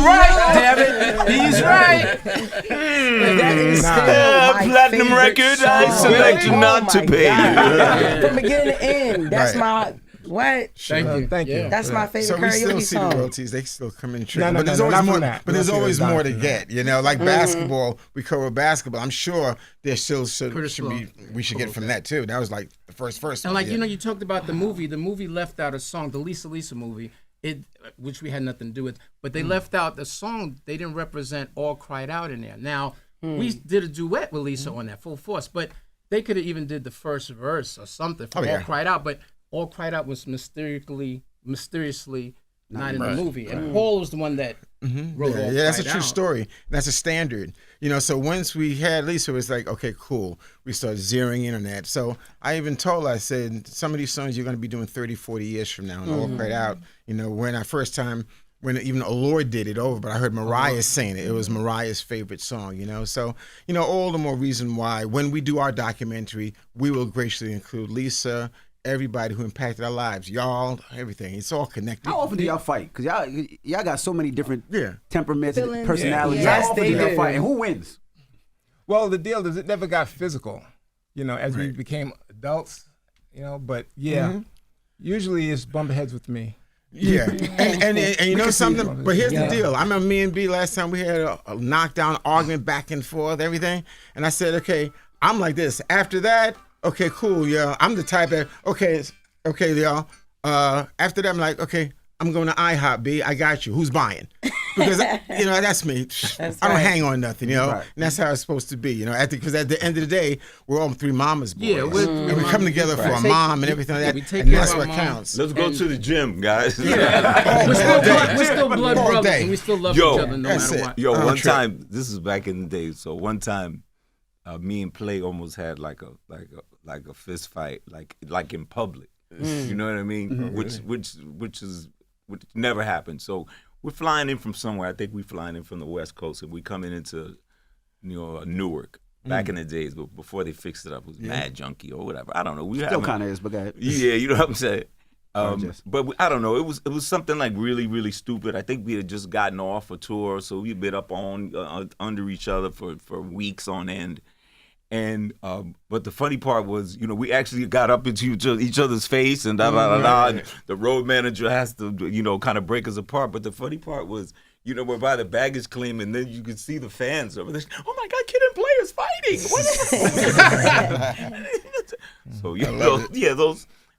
right, damn it. He's right. That is still my Platinum favorite record, I song. select you not to my pay God. From beginning to end. That's my what? Thank you. Thank you. That's my favorite So we still karaoke see the song. royalties. They still come in true. No, but there's not always more. from that. But there's We'll see always a more dime to for get. Mm-hmm. Like basketball, we cover basketball. I'm sure there still should Curtis be. We should get from that too. That was like the first. And like, one, you talked about the movie. The movie left out a song, the Lisa movie, which we had nothing to do with. But they left out the song. They didn't represent All Cried Out in there. Now, we did a duet with Lisa on that, Full Force. But they could have even did the first verse or something for All Cried Out. But All Cried Out was mysteriously not in the movie. And Paul was the one that wrote All Yeah, that's a Cried true Out. story. That's a standard. So once we had Lisa, it was like, okay, cool. We started zeroing in on that. So I even told her, I said, some of these songs you're going to be doing 30, 40 years from now. And All Cried Out, when I first time, when even Allure did it over, but I heard Mariah saying it. It was Mariah's favorite song, So, all the more reason why when we do our documentary, we will graciously include Lisa, everybody who impacted our lives, y'all, everything. It's all connected. How often do y'all fight? Because y'all got so many different temperaments and Feelings. personalities. Yeah. How often do Yes, y'all they fight? do. And who wins? Well, the deal is it never got physical, as we became adults, but usually it's bump heads with me. Yeah, and you know something? But here's the deal. I remember me and B last time we had a knockdown argument back and forth, everything. And I said, okay, I'm like this. After that, okay, cool, yeah. I'm the type that, okay, y'all. After that, I'm like, okay, I'm going to IHOP, B. I got you. Who's buying? Because, that's me. I don't hang on nothing, And that's how it's supposed to be, Because at the end of the day, we're all 3 mamas boys. Yeah, and we come together for our mom and everything like that. we take And care that's of our what mom. counts. Let's go to the gym, guys. We're still blood All brothers, day. and we still love Yo, each other no that's matter it. what. Yo, one trip. time, this is back in the day. So one time, me and Play almost had like a fist fight, like in public. You know what I mean? Which never happened. So we're flying in from somewhere. I think we're flying in from the West Coast, and we coming into Newark. Back in the days, but before they fixed it up, it was Mad Junkie or whatever. I don't know. Still kind of is, but go ahead. Yeah, you know what I'm saying. Jess. But I don't know. It was something like really, really stupid. I think we had just gotten off a tour, so we'd been up on under each other for weeks on end. And but the funny part was, we actually got up into each other's face and and the road manager has to, kind of break us apart. But the funny part was, we're by the baggage claim, and then you could see the fans over there. Oh my God, Kid and Play is fighting! So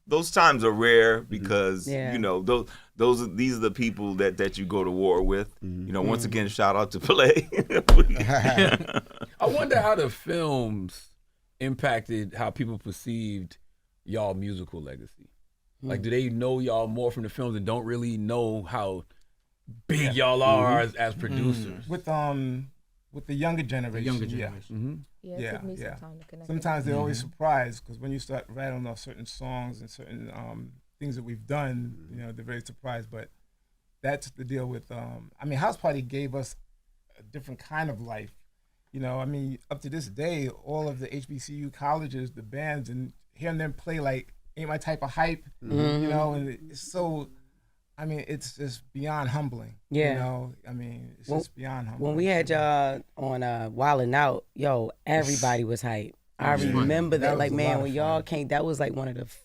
those times are rare because these are the people that you go to war with. Once again, shout out to Play. I wonder how the films impacted how people perceived y'all musical legacy. Like, do they know y'all more from the films and don't really know how big y'all are as producers? With the younger generation. Yeah, it took me some time to connect. Sometimes they're always surprised because when you start rattling off certain songs and certain things that we've done, they're very surprised. But that's the deal with. House Party gave us a different kind of life. Up to this day, all of the HBCU colleges, the bands, and hearing them play like "Ain't My Type of Hype," and it's so. It's just beyond humbling. Yeah. It's just beyond humbling. When we had y'all on Wildin' Out, everybody was hype. I remember that, was a lot of when y'all fun. came, that was like one of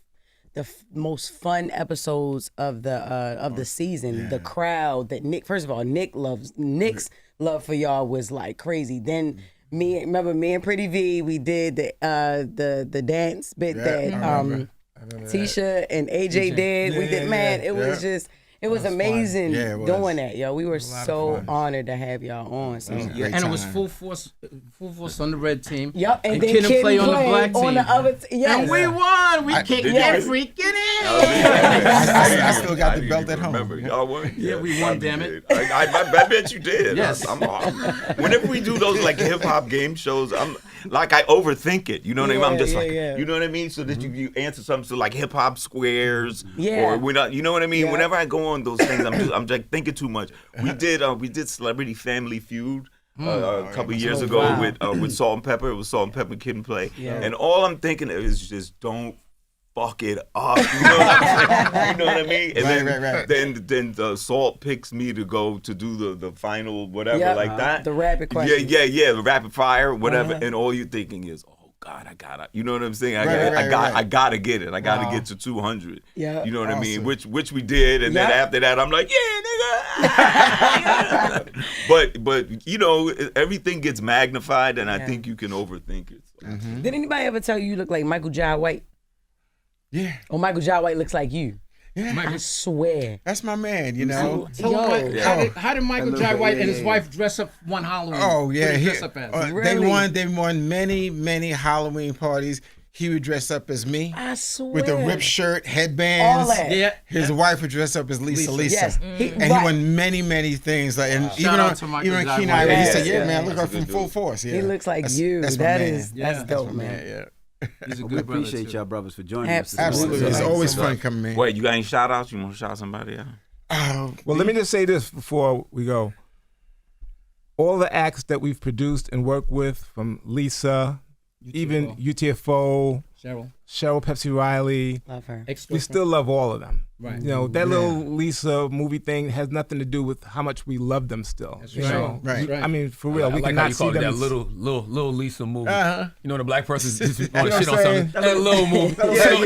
the most fun episodes of the season. The crowd that Nick's love for y'all was like crazy. Then me and Pretty V, we did the dance bit that Tisha and AJ did. We did, man. It was just. It was amazing doing that, yo. We were so honored to have y'all on. So. And it was full force on the red team. Yep, and then Kid Kid play on the black team. On the other yes. And we won. We kicked every kid in. I still got the belt at home. Remember, y'all won? Yeah, we won, damn it. I bet you did. Yes. Whenever we do those like hip hop game shows, I overthink it. You know what I mean? I'm just you know what I mean? So that you answer something so like hip hop squares. Yeah. Or we're not, you know what I mean? Yeah. Whenever I go on those things, I'm just thinking too much. We did Celebrity Family Feud. A couple of years ago with Salt and Pepper. It was Salt and Pepper Kid and Play. Yeah. And all I'm thinking is just don't fuck it up. You know what I mean? And then Salt picks me to go to do the final whatever like that. The rapid question. Yeah, the rapid fire, whatever. And all you're thinking is, oh God, I gotta. You know what I'm saying? I gotta get it. I gotta get to 200. Yeah. You know what I mean? Which we did, and then after that, I'm like, yeah, nigga. But you know, everything gets magnified, and I think you can overthink it. So. Did anybody ever tell you look like Michael Jai White? Yeah. Or Michael Jai White looks like you? Yeah. I swear. That's my man, you know. How did Michael Jai White and his wife dress up one Halloween? Oh yeah, What did he dress up as? Really? They won many Halloween parties. He would dress up as me. I swear. With a ripped shirt, headbands. All that. Yeah. His wife would dress up as Lisa. Yes. And he won many things. Like, and even Keenan Ivory, he said, "Yeah, man, look up from Full Force." Yeah. He looks like you. That's That's dope, man. Yeah. He's a We good brother. appreciate y'all brothers for joining us. Absolutely. It's always fun coming in. Wait, you got any shout outs? You want to shout somebody out? Well, let me just say this before we go. All the acts that we've produced and worked with, from Lisa, even UTFO, Cheryl Pepsi Riley, Love her. we still love all of them. Right. You know, that little Lisa movie thing has nothing to do with how much we love them still. That's you right. know? Right. I mean, for real, we I like how cannot you see call it them. that little Lisa movie. Uh-huh. You know, the black person's just You on know shit what on I'm something. saying? That little movie. 2000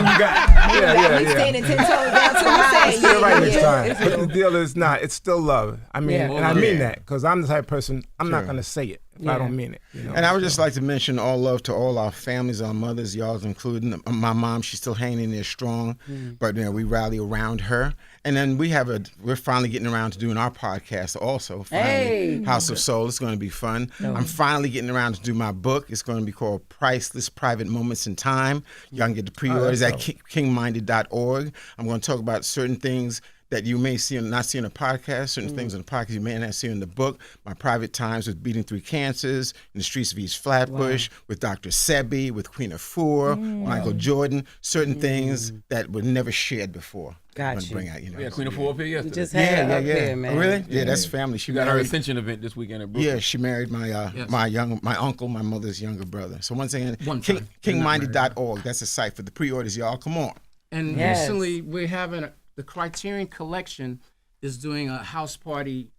you got. He's standing 10 toes down to the Still right this time. But the deal is not. It's still love. I mean, Yeah. and I mean that because I'm the type of person, I'm not going to say it if I don't mean it. You know? And I would just like to mention all love to all our families, our mothers, y'all's including. My mom, she's still hanging in there strong, but you know, we rally around her. And then we're finally getting around to doing our podcast also. Finally, House of Soul. It's going to be fun. I'm finally getting around to do my book. It's going to be called Priceless Private Moments in Time. Y'all can get the pre-orders at kingminded.org. I'm going to talk about certain things that you may not see in a podcast, certain things in the podcast you may not see in the book. My private times with Beating Through Cancers, in the streets of East Flatbush, with Dr. Sebi, with Queen Afua, Michael Jordan, certain things that were never shared before. Got you. Bring out, you know, Yeah, Queen of Four up here yesterday. Just had her up there, man. Oh, really? Yeah, that's family. She got her married, Ascension event this weekend at Brooklyn. yeah, she married my my uncle, my mother's younger brother. So once again, kingminded.org. That's the site for the pre-orders, y'all. Come on. And recently, we're having the Criterion Collection is doing a house party.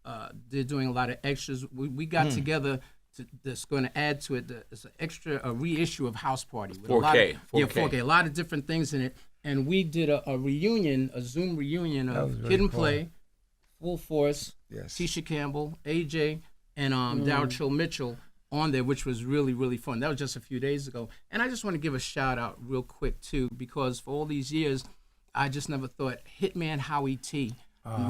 They're doing a lot of extras. We got together that's going to add to it. It's an a reissue of House Party. With 4K. 4K. A lot of different things in it. And we did a reunion, a Zoom reunion of Kid and Play, Full Force, Tisha Campbell, AJ, and Darryl Chill Mitchell on there, which was really, really fun. That was just a few days ago. And I just want to give a shout out real quick, too, because for all these years, I just never thought Hitman Howie T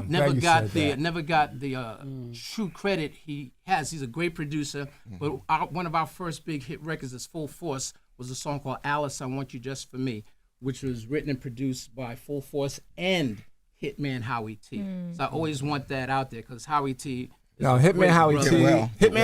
never got the true credit he has. He's a great producer, but one of our first big hit records is Full Force was a song called Alice, I Want You Just For Me, which was written and produced by Full Force and Hitman Howie T. So I always want that out there because Howie T. Hitman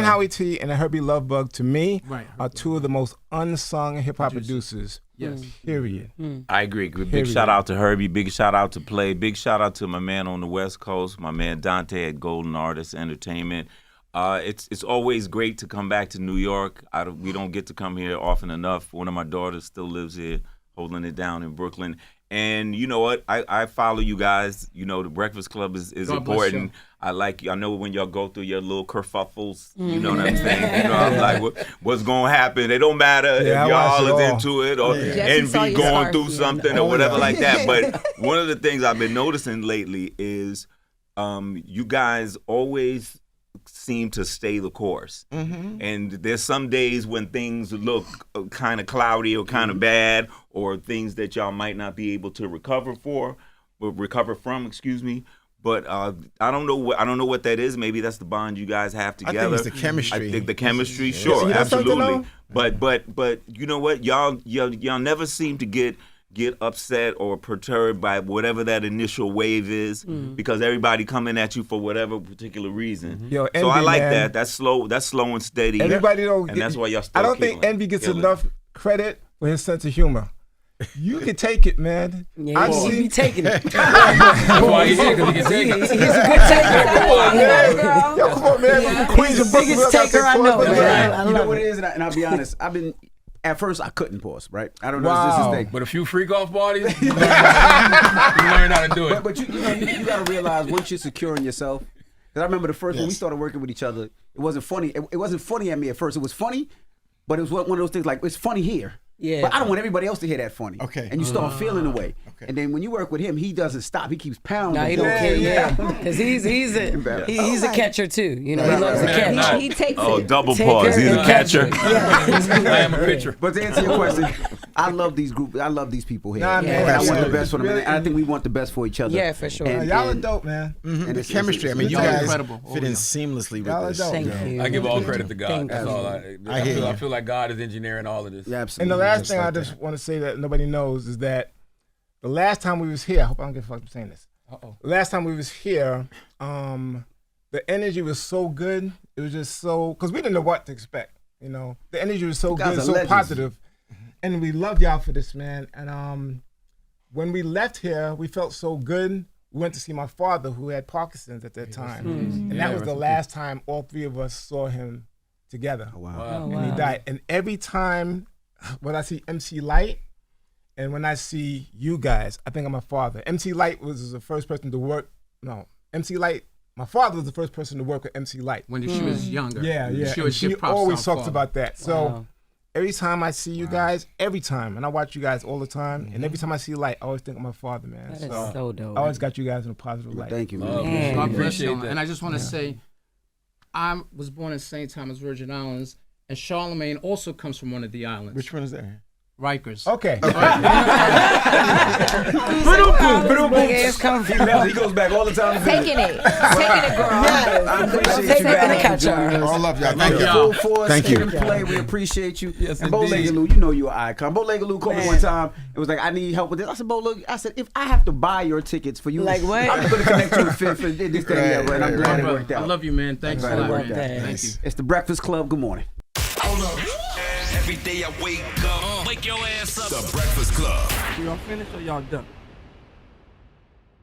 Howie T and Herbie Lovebug to me are two of the most unsung hip hop producers. Yes. Period. I agree. Big shout out to Herbie. Big shout out to Play. Big shout out to my man on the West Coast, my man Dante at Golden Artists Entertainment. It's always great to come back to New York. We don't get to come here often enough. One of my daughters still lives here, holding it down in Brooklyn. And you know what? I follow you guys. You know, the Breakfast Club is important. I like you. I know when y'all go through your little kerfuffles, you know what I'm saying? You know, I'm like, what's going to happen? It don't matter if y'all is into it or envy going through something or whatever like that. But one of the things I've been noticing lately is you guys always seem to stay the course. And there's some days when things look kind of cloudy or kind of bad, or things that y'all might not be able to recover from, excuse me. But I don't know what that is. Maybe that's the bond you guys have together. I think it's the chemistry. I think the chemistry, sure, Yeah, absolutely. But you know what? Y'all never seem to get upset or perturbed by whatever that initial wave is, because everybody coming at you for whatever particular reason. Yo, so I Envy, like man. that. That's slow and steady. Everybody don't. And that's why y'all still I don't think killing. Envy gets Killing. enough credit for his sense of humor. You can take it, man. Yeah, I've he be seen. taking it. That's why he's here, because he can take it. He's a good taker. Yo, come on, man. Yeah. Queens He's of the Brooklyn. biggest taker I know, man. I You know love what it. it is, and I'll be honest. At first, I couldn't pause, right? I don't know if Wow. this is thing. But a few freak off parties, you learn how to do it. But you got to realize once you're secure in yourself. Because I remember the first when we started working with each other, it wasn't funny. It wasn't funny at me at first. It was funny, but it was one of those things like, it's funny here. Yeah. But I don't want everybody else to hear that funny. Okay. And you start feeling the way. Okay. And then when you work with him, he doesn't stop. He keeps pounding. No, he don't care. Yeah, because he's a catcher too. You know, he loves to Right. catch. He takes Oh, it. double Take pause. her He's a and catcher. I am a pitcher. But to answer your question, I love these groups. I love these people here. Nah, and man, I want the absolutely. best for them. Really- And I think we want the best for each other. Yeah, for sure. And- Y'all are and- dope, man. and The it's- chemistry. I mean, you Y'all guys incredible. fit in seamlessly with Y'all are this. dope. Thank man. you. I give all credit to God. Thank That's you. all. I hear you. I feel like God is engineering all of this. Yeah, And absolutely. the last Just thing like I just that. want to say that nobody knows is that the last time we was here, I hope I don't get fucked up saying this. The last time we was here, the energy was so good. It was just so, because we didn't know what to expect. You know, the energy was so You guys good, are so legends. positive, and we loved y'all for this, man. And when we left here, we felt so good. We went to see my father, who had Parkinson's at that time, and that was the last time all three of us saw him together. Oh, wow. Oh, And he wow. died. And every time when I see MC Light and when I see you guys, I think of my father. MC Light was the first person to work. No, MC Light. My father was the first person to work with MC Light. When she was younger. Yeah. She And would she give props to always our talks father. about that. So Wow. every time I see you guys, every time, and I watch you guys all the time, and every time I see Light, I always think of my father, man. That is So so dope. I always got you guys in a positive light. Thank you, Oh, man. Man. God bless appreciate y'all. that. And I just want to say, I was born in St. Thomas, Virgin Islands, and Charlamagne also comes from one of the islands. Which one is that? Rikers. Okay. It's comfy. He goes back all the time. Taking it, girl. I appreciate Take you it in the guys. catcher. All love y'all. Thank you. Full force, Thank you. Kid and Play. We appreciate you. Yes, and Bo indeed. Legaloo, you know you're an icon. Bo Legaloo called me Man. one time. It was like, I need help with this. I said, Bo, look, I said, if I have to buy your tickets for you, Like what? I'm going to connect you with Fifth and this, that, and the other. And I'm glad it worked I out. love you, man. Thanks Glad a it lot, worked man. out. Thank you. It's the Breakfast Club. Good morning. Every day I wake up, wake your ass up. The Breakfast Club. Y'all finished or y'all done?